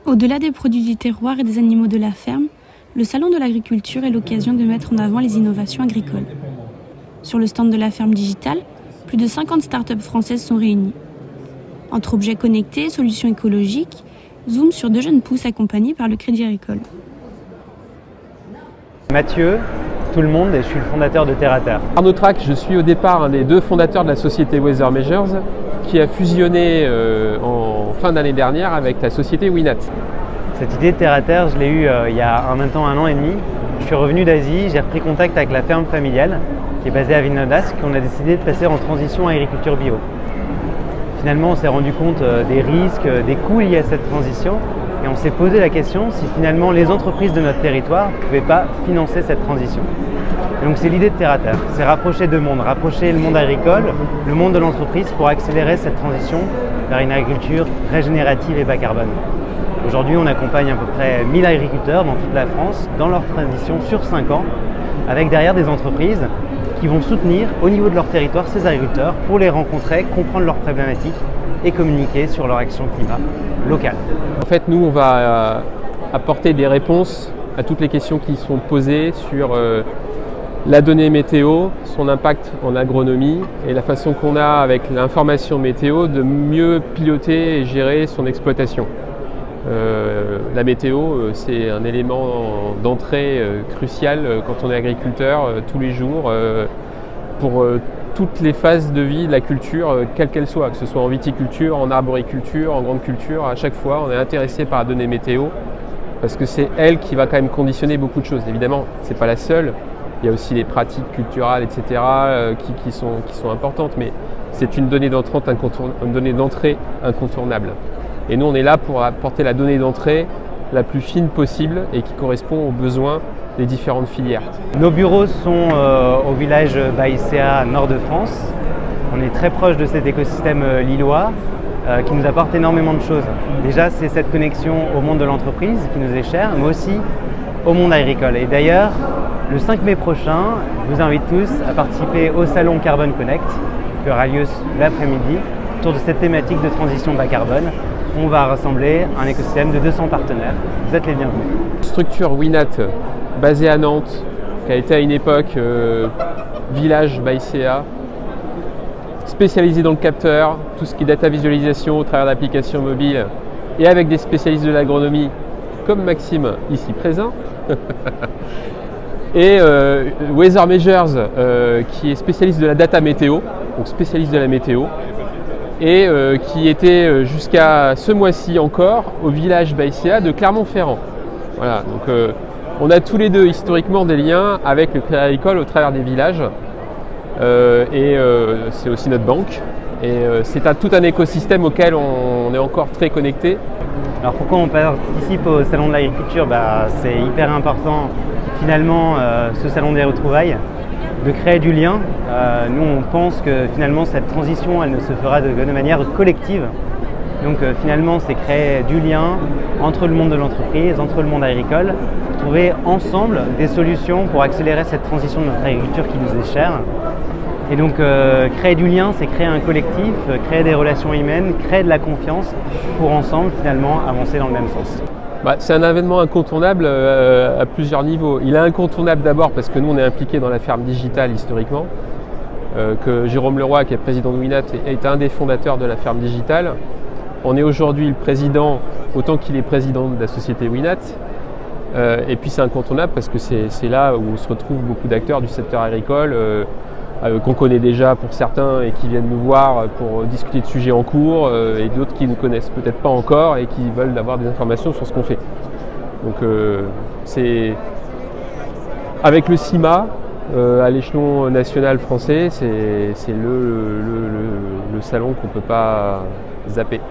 Au-delà des produits du terroir et des animaux de la ferme, le Salon de l'agriculture est l'occasion de mettre en avant les innovations agricoles. Sur le stand de la ferme digitale, plus de 50 startups françaises sont réunies. Entre objets connectés, solutions écologiques, zoom sur deux jeunes pousses accompagnées par le Crédit Agricole. Mathieu, tout le monde, et je suis le fondateur de Terre à Terre. Arnaud Trac, je suis au départ un des deux fondateurs de la société Weather Measures qui a fusionné en fin d'année dernière avec la société Winat. Cette idée de Terre à Terre, je l'ai eue il y a maintenant un an et demi. Je suis revenu d'Asie, j'ai repris contact avec la ferme familiale qui est basée à Villeneuve-d'Ascq, qu'on a décidé de passer en transition à agriculture bio. Finalement, on s'est rendu compte des risques, des coûts liés à cette transition et on s'est posé la question si finalement les entreprises de notre territoire ne pouvaient pas financer cette transition. Et donc c'est l'idée de Terre à Terre, c'est rapprocher deux mondes, rapprocher le monde agricole, le monde de l'entreprise pour accélérer cette transition vers une agriculture régénérative et bas carbone. Aujourd'hui, on accompagne à peu près 1000 agriculteurs dans toute la France dans leur transition sur 5 ans, avec derrière des entreprises qui vont soutenir au niveau de leur territoire ces agriculteurs pour les rencontrer, comprendre leurs problématiques et communiquer sur leur action climat locale. En fait, nous, on va apporter des réponses à toutes les questions qui sont posées sur la donnée météo, son impact en agronomie et la façon qu'on a avec l'information météo de mieux piloter et gérer son exploitation. La météo, c'est un élément d'entrée crucial quand on est agriculteur tous les jours pour toutes les phases de vie de la culture, quelle qu'elle soit, que ce soit en viticulture, en arboriculture, en grande culture. À chaque fois, on est intéressé par la donnée météo parce que c'est elle qui va quand même conditionner beaucoup de choses. Évidemment, ce n'est pas la seule. Il y a aussi les pratiques culturelles, etc., qui sont importantes, mais c'est une donnée d'entrée incontournable. Et nous, on est là pour apporter la donnée d'entrée la plus fine possible et qui correspond aux besoins des différentes filières. Nos bureaux sont au village Baïséa, nord de France. On est très proche de cet écosystème lillois qui nous apporte énormément de choses. Déjà, c'est cette connexion au monde de l'entreprise qui nous est chère, mais aussi au monde agricole. Et d'ailleurs, le 5 mai prochain, je vous invite tous à participer au salon Carbone Connect qui aura lieu l'après-midi autour de cette thématique de transition bas carbone. On va rassembler un écosystème de 200 partenaires. Vous êtes les bienvenus. Structure Winat, basée à Nantes, qui a été à une époque village Baïséa, spécialisée dans le capteur, tout ce qui est data visualisation au travers d'applications mobiles, et avec des spécialistes de l'agronomie, comme Maxime, ici présent. Et Weather Measures, qui est spécialiste de la data météo, donc spécialiste de la météo, et qui était jusqu'à ce mois-ci encore au village Baïséa de Clermont-Ferrand. Voilà, donc on a tous les deux historiquement des liens avec le Crédit Agricole au travers des villages, et c'est aussi notre banque. Et c'est tout un écosystème auquel on est encore très connecté. Alors pourquoi on participe au Salon de l'agriculture ? C'est hyper important finalement ce salon des retrouvailles, de créer du lien. Nous on pense que finalement cette transition elle ne se fera de manière collective. Donc finalement c'est créer du lien entre le monde de l'entreprise, entre le monde agricole, trouver ensemble des solutions pour accélérer cette transition de notre agriculture qui nous est chère. Et donc créer du lien, c'est créer un collectif, créer des relations humaines, créer de la confiance pour ensemble finalement avancer dans le même sens. C'est un événement incontournable à plusieurs niveaux. Il est incontournable d'abord parce que nous on est impliqué dans la ferme digitale historiquement, que Jérôme Leroy, qui est président de Winat, est un des fondateurs de la ferme digitale. On est aujourd'hui le président, autant qu'il est président de la société Winat. Et puis c'est incontournable parce que c'est là où se retrouvent beaucoup d'acteurs du secteur agricole, qu'on connaît déjà pour certains et qui viennent nous voir pour discuter de sujets en cours, et d'autres qui ne connaissent peut-être pas encore et qui veulent avoir des informations sur ce qu'on fait. Donc c'est avec le CIMA à l'échelon national français, c'est le salon qu'on ne peut pas zapper.